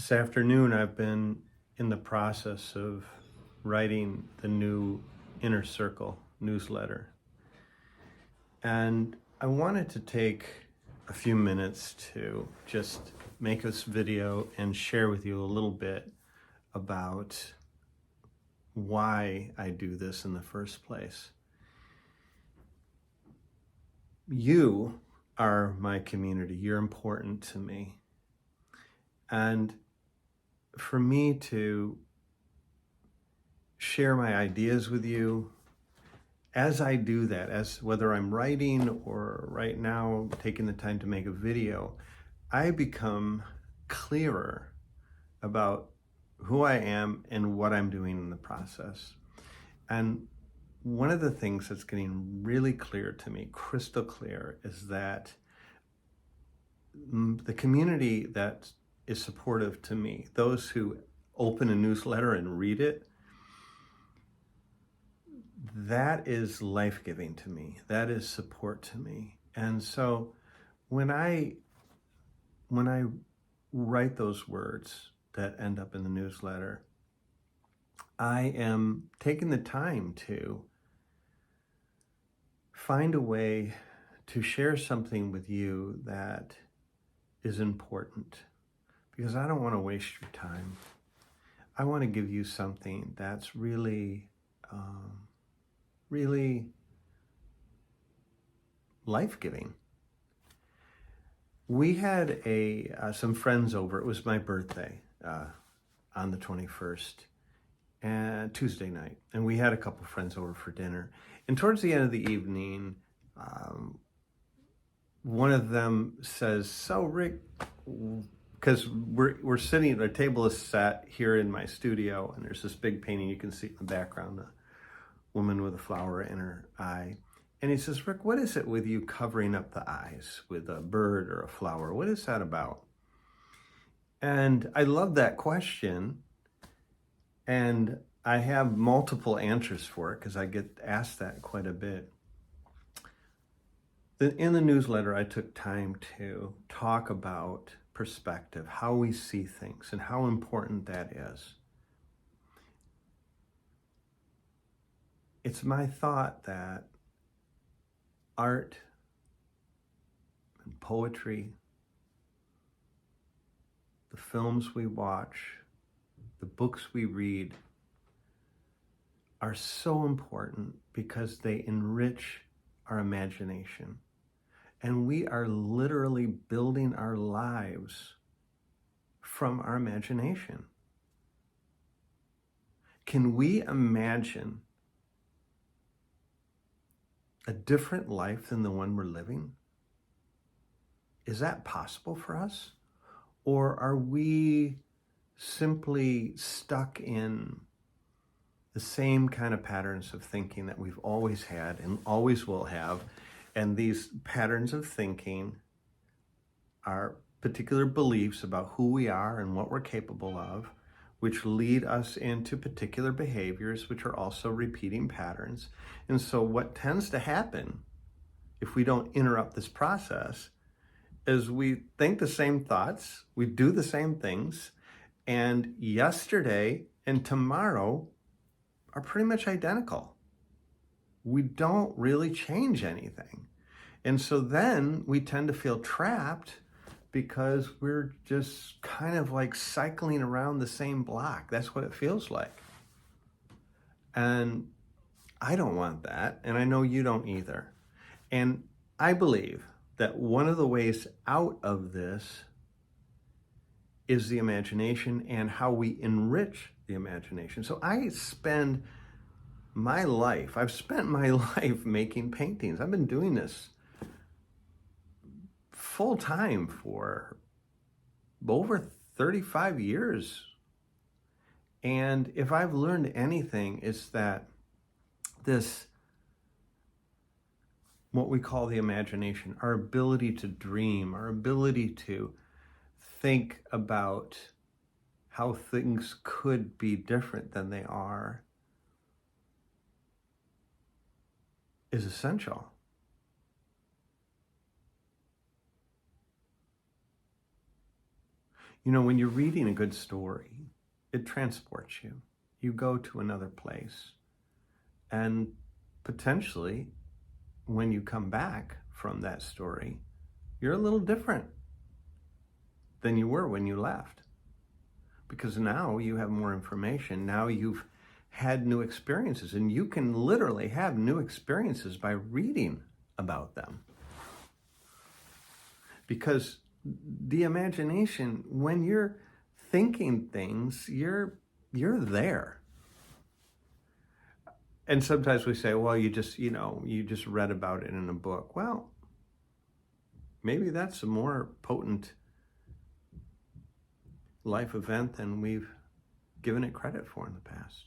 This afternoon, I've been in the process of writing the new Inner Circle newsletter. And I wanted to take a few minutes to just make this video and share with you a little bit about why I do this in the first place. You are my community. You're important to me. And for me to share my ideas with you, as I do that, as whether I'm writing or right now taking the time to make a video, I become clearer about who I am and what I'm doing in the process. And one of the things that's getting really clear to me, crystal clear, is that the community that is supportive to me, those who open a newsletter and read it, that is life-giving to me. That is support to me. And so when I write those words that end up in the newsletter, I am taking the time to find a way to share something with you that is important, because I don't want to waste your time. I want to give you something that's really life-giving. We had some friends over. It was my birthday on the 21st, and Tuesday night, and we had a couple friends over for dinner. And towards the end of the evening, one of them says, "So Rick," because we're sitting, our table is set here in my studio, and there's this big painting you can see in the background, the woman with a flower in her eye. And he says, "Rick, what is it with you covering up the eyes with a bird or a flower? What is that about?" And I love that question. And I have multiple answers for it because I get asked that quite a bit. In the newsletter, I took time to talk about perspective, how we see things, and how important that is. It's my thought that art and poetry, the films we watch, the books we read, are so important because they enrich our imagination. And we are literally building our lives from our imagination. Can we imagine a different life than the one we're living? Is that possible for us? Or are we simply stuck in the same kind of patterns of thinking that we've always had and always will have? And these patterns of thinking are particular beliefs about who we are and what we're capable of, which lead us into particular behaviors, which are also repeating patterns. And so what tends to happen if we don't interrupt this process is we think the same thoughts, we do the same things, and yesterday and tomorrow are pretty much identical. We don't really change anything. And so then we tend to feel trapped because we're just kind of like cycling around the same block. That's what it feels like. And I don't want that, and I know you don't either. And I believe that one of the ways out of this is the imagination and how we enrich the imagination. So I've spent my life making paintings. I've been doing this full time for over 35 years. And if I've learned anything, it's that this, what we call the imagination, our ability to dream, our ability to think about how things could be different than they are, is essential. When you're reading a good story, it transports you. You go to another place. And potentially, when you come back from that story, you're a little different than you were when you left. Because now you have more information. Now you've had new experiences, and you can literally have new experiences by reading about them. Because the imagination, when you're thinking things, you're there. And sometimes we say, well, you just read about it in a book. Well, maybe that's a more potent life event than we've given it credit for in the past.